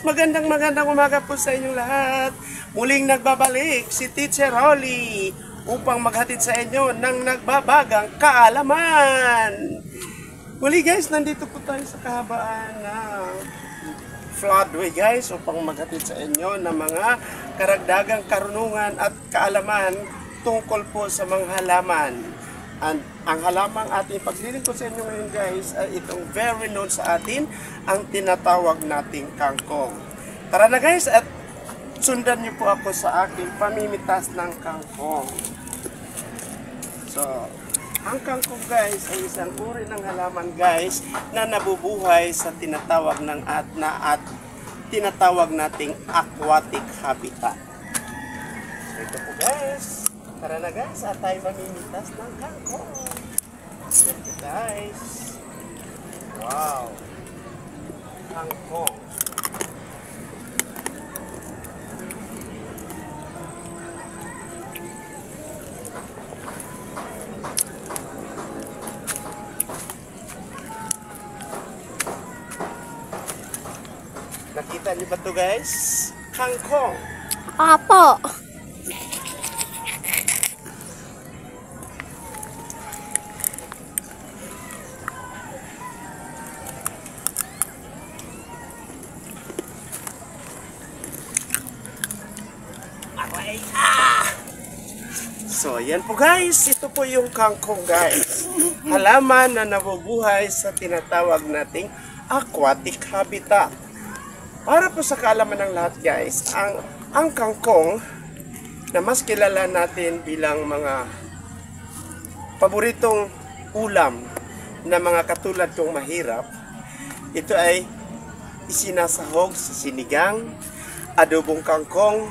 magandang umaga po sa inyong lahat. Muling nagbabalik si Teacher Holly upang maghatid sa inyo ng nagbabagang kaalaman. Muli guys, nandito po tayo sa kahabaan ng floodway guys upang maghatid sa inyo ng mga karagdagang karunungan at kaalaman tungkol po sa mga halaman. And ang halamang ating paglilingkod sa inyo ngayon guys ay itong very known sa atin, ang tinatawag nating kangkong. Tara na guys at sundan niyo po ako sa aking pamimitas ng kangkong. So, ang kangkong guys ay isang uri ng halaman guys na nabubuhay sa tinatawag nating aquatic habitat. So, ito po guys. Tara na guys, at tayo mamimitas ng kangkong. Ito guys. Wow. Kangkong. Nakita niyo ba ito guys? Kangkong. Apo. So, yan po guys. Ito po yung kangkong guys. Halaman na nabubuhay sa tinatawag nating aquatic habitat. Para po sa kaalaman ng lahat guys, ang kangkong na mas kilala natin bilang mga paboritong ulam na mga katulad kong mahirap, ito ay isinasahog sa sinigang, adobong kangkong,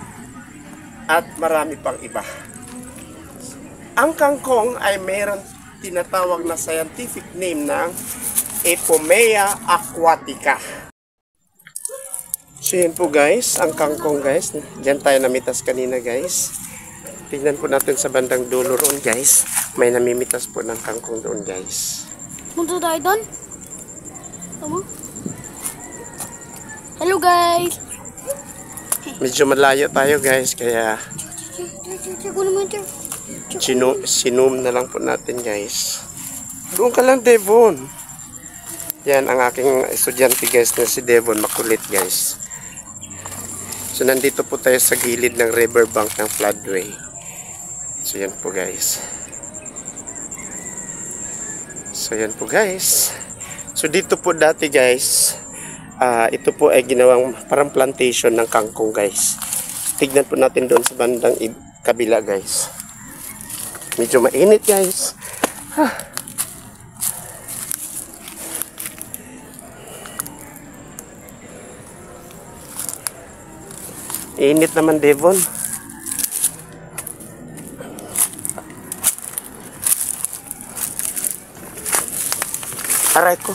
at marami pang iba. Ang kangkong ay mayroon tinatawag na scientific name ng Ipomea aquatica. So yan po guys, ang kangkong guys. Diyan tayo namitas kanina guys. Tingnan po natin sa bandang dulo roon guys. May namimitas po ng kangkong doon guys. Punta tayo doon? Tama? Hello guys! Medyo malayo tayo guys, kaya sinum na lang po natin guys. Doon ka lang Devon. Yan ang aking estudyante guys na si Devon, makulit guys. So nandito po tayo sa gilid ng riverbank ng floodway. So yan po guys. So yan po guys. So dito po dati guys, ito po ay ginawang parang plantation ng kangkong guys. Tignan po natin doon sa bandang kabila guys. Medyo mainit guys. Init naman Devon. Aray ko.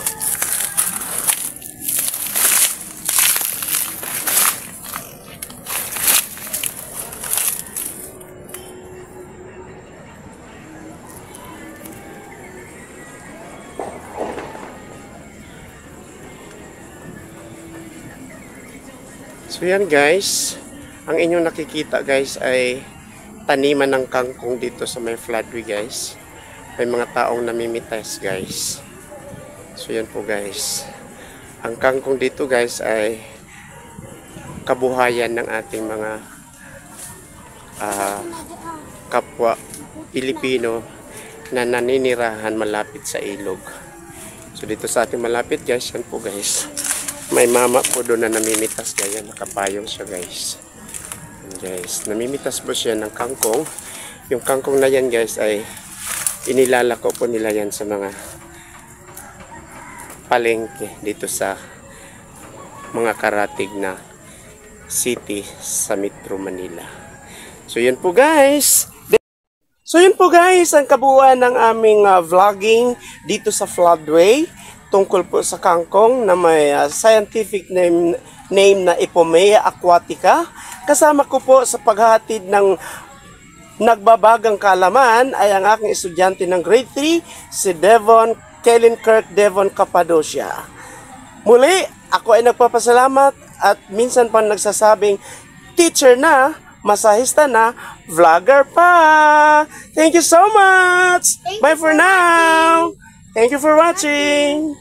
So yan guys, ang inyong nakikita guys ay taniman ng kangkong dito sa may floodway guys. May mga taong namimitas guys. So yan po guys. Ang kangkong dito guys ay kabuhayan ng ating mga kapwa Pilipino na naninirahan malapit sa ilog. So dito sa ating malapit guys, yan po guys. May mama po doon na namimitas kaya nakapayong siya guys. And guys, namimitas po siya ng kangkong. Yung kangkong na yan guys ay inilalako po nila yan sa mga palengke dito sa mga karatig na city sa Metro Manila. So yun po guys. So yun po guys, ang kabuuan ng aming vlogging dito sa floodway tungkol po sa kangkong na may scientific name na Ipomea aquatica. Kasama ko po sa paghahatid ng nagbabagang kaalaman ay ang aking estudyante ng grade 3, si Kellen Kirk Devon Cappadocia. Muli, ako ay nagpapasalamat at minsan pa nagsasabing teacher na, masahista na, vlogger pa. Thank you so much. Bye for now. Thank you for watching.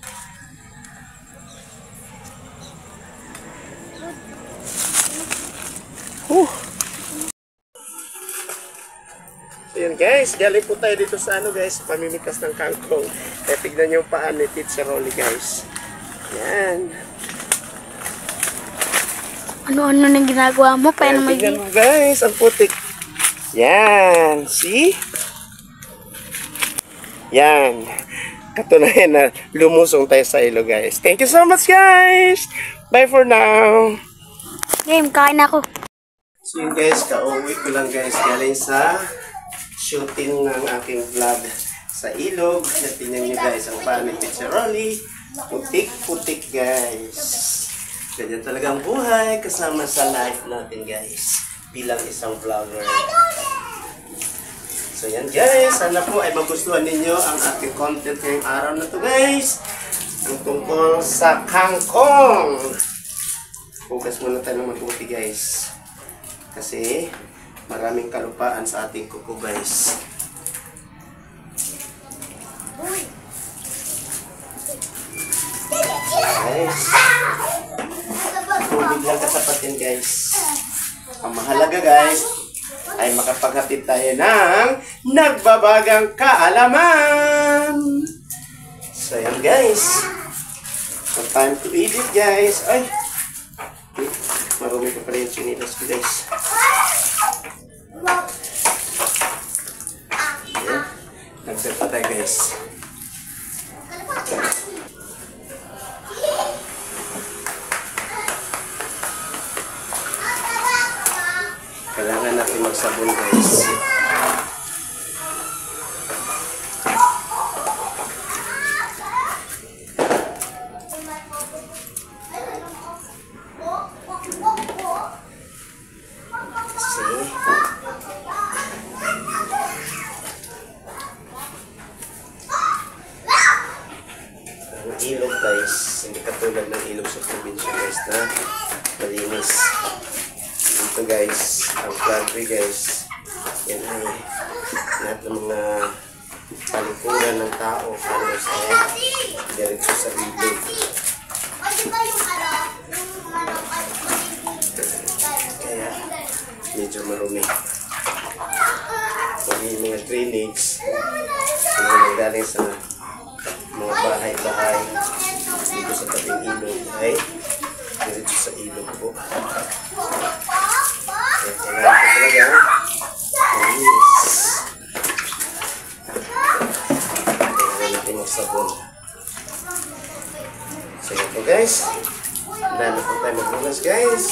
Ayan guys, galing po tayo dito sa guys, pamimitas ng kangkong. Tignan nyo yung paan ni Teacher Rolly guys. Yan. Ano-ano nang ginagawa mo? Paano Tignan mo guys, ang putik. Yan, see? Yan. Katunayan na lumusong tayo sa ilo guys. Thank you so much guys. Bye for now. Game, kain ako. So yun guys, kauwi ko lang guys galing sa shooting ng aking vlog sa ilog. Tingnan nyo guys ang paan ni Teacher Rolly. Putik-putik guys. Ganyan talagang buhay kasama sa life natin guys bilang isang vlogger. So yan guys, sana po ay magustuhan ninyo ang aking content ngayong araw na to guys. Ang tungkol sa kangkong. Focus muna tayo ng mabuti guys. Kasi maraming kalupaan sa ating kuko guys. Guys. Tubig lang katapatin guys. Ang mahalaga guys ay makapaghatid tayo ng nagbabagang kaalaman. So yan guys. So time to eat it guys. Ay. Marumi pa pala yung chinilas ko guys. Ayan. Nagset pa tayo guys. Kailangan natin magsabon guys. Ang ilog guys, hindi katulad ng ilog sa probinsya guys na malinis. Dito guys, ang country guys, yan ay lahat ng mga palikuran ng tao halos ay diretso sa ilog. Kaya medyo marumi. Pag yung mga drainage, yung mga galing sa mga bahay-bahay dito sa tabing ilog ay diretso sa ilog po. Kaya kailangan ko talaga malinis. Kailangan natin magsabon. So yun po guys, dahil po tayo magbunas guys.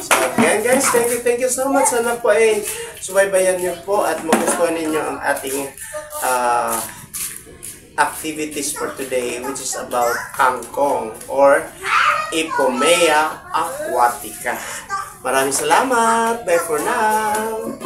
So again guys, thank you so much. Sana po ay subaybayan niyo po at magustuhan ninyo ang ating activities for today, which is about kangkong or Ipomea aquatica. Maraming salamat. Bye for now.